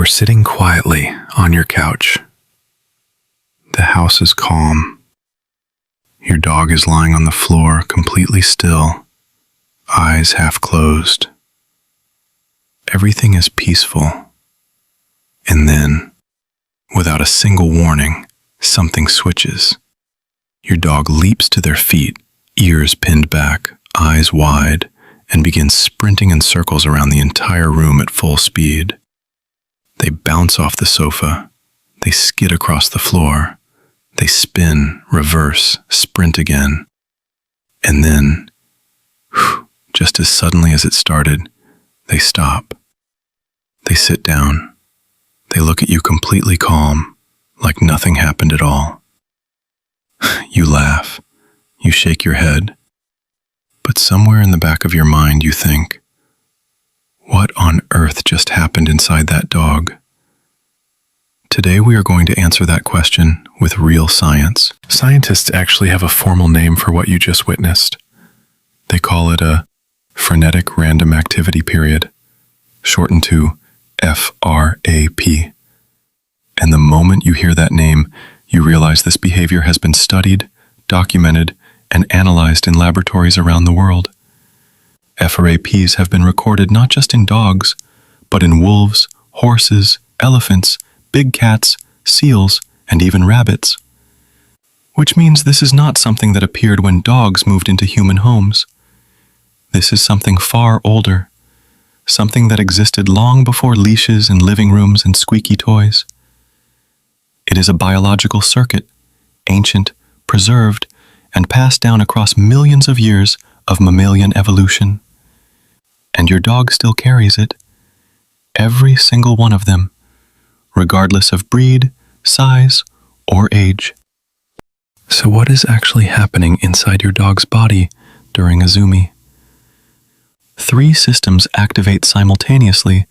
are sitting quietly on your couch. The house is calm. Your dog is lying on the floor, completely still, eyes half closed. Everything is peaceful. And then, without a single warning, something switches. Your dog leaps to their feet, ears pinned back, eyes wide, and begins sprinting in circles around the entire room at full speed. They bounce off the sofa. They skid across the floor. They spin, reverse, sprint again. And then, just as suddenly as it started, they stop. They sit down. They look at you completely calm, like nothing happened at all. You laugh. You shake your head. But somewhere in the back of your mind you think, what on earth just happened inside that dog? Today we are going to answer that question with real science. Scientists actually have a formal name for what you just witnessed. They call it a Frenetic Random Activity Period, shortened to FRAP. And the moment you hear that name, you realize this behavior has been studied, documented, and analyzed in laboratories around the world. FRAPs have been recorded not just in dogs, but in wolves, horses, elephants, big cats, seals, and even rabbits. Which means this is not something that appeared when dogs moved into human homes. This is something far older, something that existed long before leashes and living rooms and squeaky toys. It is a biological circuit, ancient, preserved, and passed down across millions of years of mammalian evolution. And your dog still carries it, every single one of them, regardless of breed, size, or age. So what is actually happening inside your dog's body during a Zoomie? 3 systems activate simultaneously,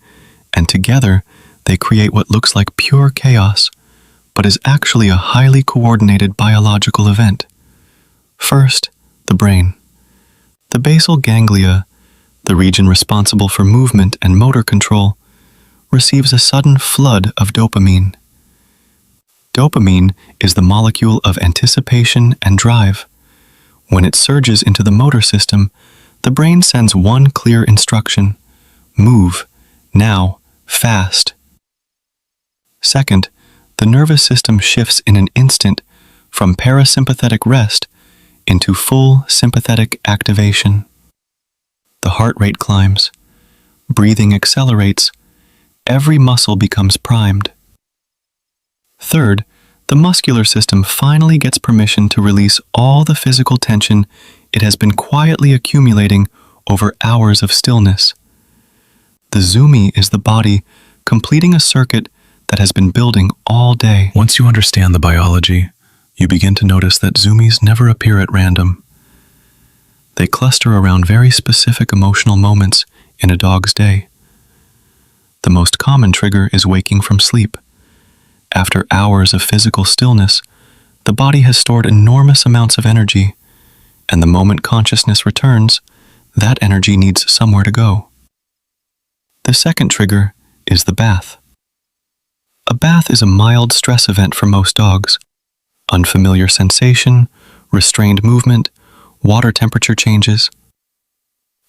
and together they create what looks like pure chaos, but is actually a highly coordinated biological event. First, the brain. The basal ganglia, the region responsible for movement and motor control, receives a sudden flood of dopamine. Dopamine is the molecule of anticipation and drive. When it surges into the motor system, the brain sends one clear instruction: move, now, fast. Second, the nervous system shifts in an instant from parasympathetic rest into full sympathetic activation. The heart rate climbs, breathing accelerates, every muscle becomes primed. Third, the muscular system finally gets permission to release all the physical tension it has been quietly accumulating over hours of stillness. The Zoomie is the body completing a circuit that has been building all day. Once you understand the biology, you begin to notice that Zoomies never appear at random. They cluster around very specific emotional moments in a dog's day. The most common trigger is waking from sleep. After hours of physical stillness, the body has stored enormous amounts of energy, and the moment consciousness returns, that energy needs somewhere to go. The second trigger is the bath. A bath is a mild stress event for most dogs. Unfamiliar sensation, restrained movement, water temperature changes.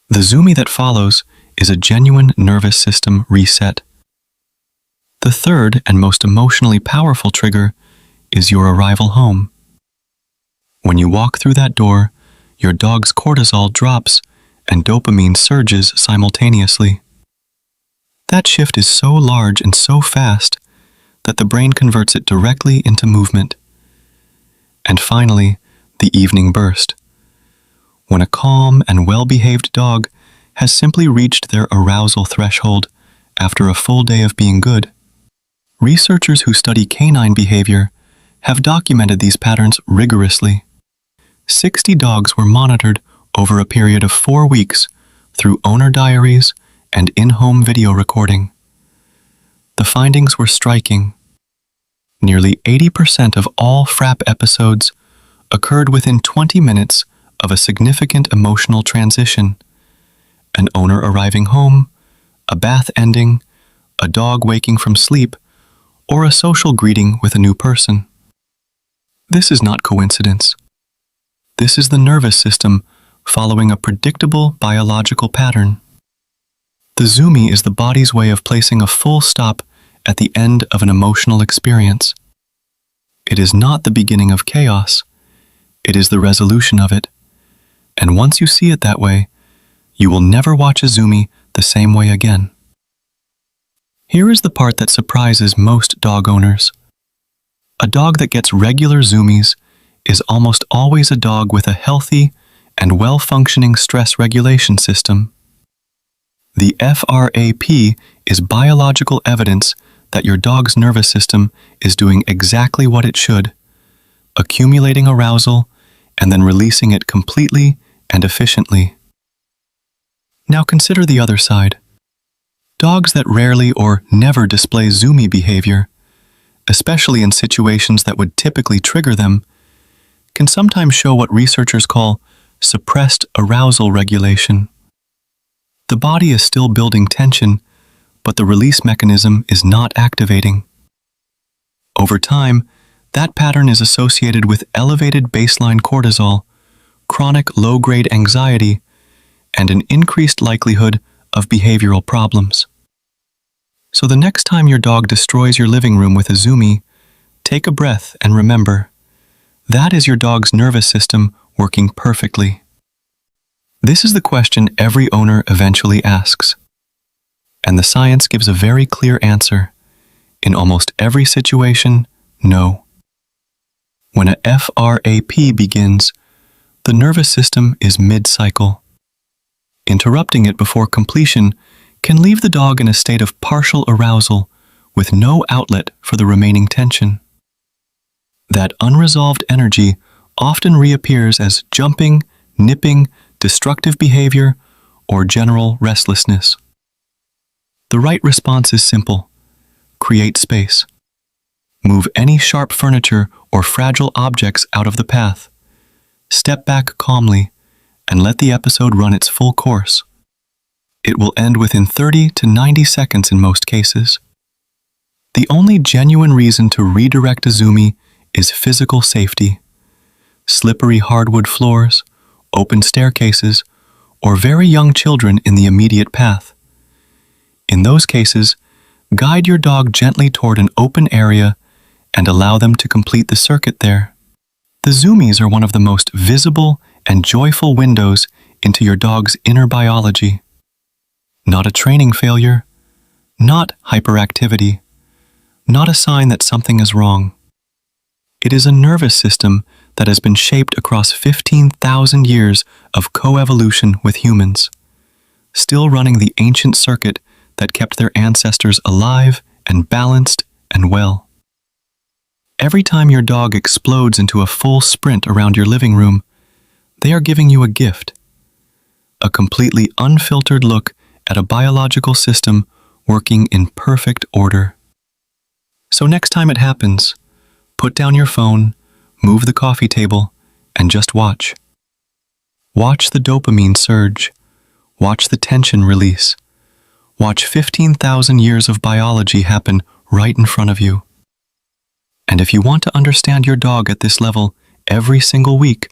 The Zoomie that follows is a genuine nervous system reset. The third and most emotionally powerful trigger is your arrival home. When you walk through that door, your dog's cortisol drops and dopamine surges simultaneously. That shift is so large and so fast that the brain converts it directly into movement. And finally, the evening burst. When a calm and well-behaved dog has simply reached their arousal threshold after a full day of being good. Researchers who study canine behavior have documented these patterns rigorously. 60 dogs were monitored over a period of 4 weeks through owner diaries and in-home video recording. The findings were striking. Nearly 80% of all FRAP episodes occurred within 20 minutes of a significant emotional transition: an owner arriving home, a bath ending, a dog waking from sleep, or a social greeting with a new person. This is not coincidence. This is the nervous system following a predictable biological pattern. The Zoomie is the body's way of placing a full stop at the end of an emotional experience. It is not the beginning of chaos. It is the resolution of it. And once you see it that way, you will never watch a Zoomie the same way again. Here is the part that surprises most dog owners. A dog that gets regular Zoomies is almost always a dog with a healthy and well-functioning stress regulation system. The FRAP is biological evidence that your dog's nervous system is doing exactly what it should, accumulating arousal and then releasing it completely and efficiently. Now consider the other side. Dogs that rarely or never display Zoomie behavior, especially in situations that would typically trigger them, can sometimes show what researchers call suppressed arousal regulation. The body is still building tension, but the release mechanism is not activating. Over time, that pattern is associated with elevated baseline cortisol, chronic low-grade anxiety, and an increased likelihood of behavioral problems. So the next time your dog destroys your living room with a Zoomie, take a breath and remember, that is your dog's nervous system working perfectly. This is the question every owner eventually asks. And the science gives a very clear answer. In almost every situation, no. When a FRAP begins, the nervous system is mid-cycle. Interrupting it before completion can leave the dog in a state of partial arousal with no outlet for the remaining tension. That unresolved energy often reappears as jumping, nipping, destructive behavior, or general restlessness. The right response is simple. Create space. Move any sharp furniture or fragile objects out of the path. Step back calmly and let the episode run its full course. It will end within 30 to 90 seconds in most cases. The only genuine reason to redirect a Zoomie is physical safety. Slippery hardwood floors, open staircases, or very young children in the immediate path. In those cases, guide your dog gently toward an open area and allow them to complete the circuit there. The Zoomies are one of the most visible and joyful windows into your dog's inner biology. Not a training failure, not hyperactivity, not a sign that something is wrong. It is a nervous system that has been shaped across 15,000 years of coevolution with humans, still running the ancient circuit that kept their ancestors alive and balanced and well. Every time your dog explodes into a full sprint around your living room, they are giving you a gift, a completely unfiltered look at a biological system working in perfect order. So next time it happens, put down your phone, move the coffee table, and just watch. Watch the dopamine surge. Watch the tension release. Watch 15,000 years of biology happen right in front of you. And if you want to understand your dog at this level every single week,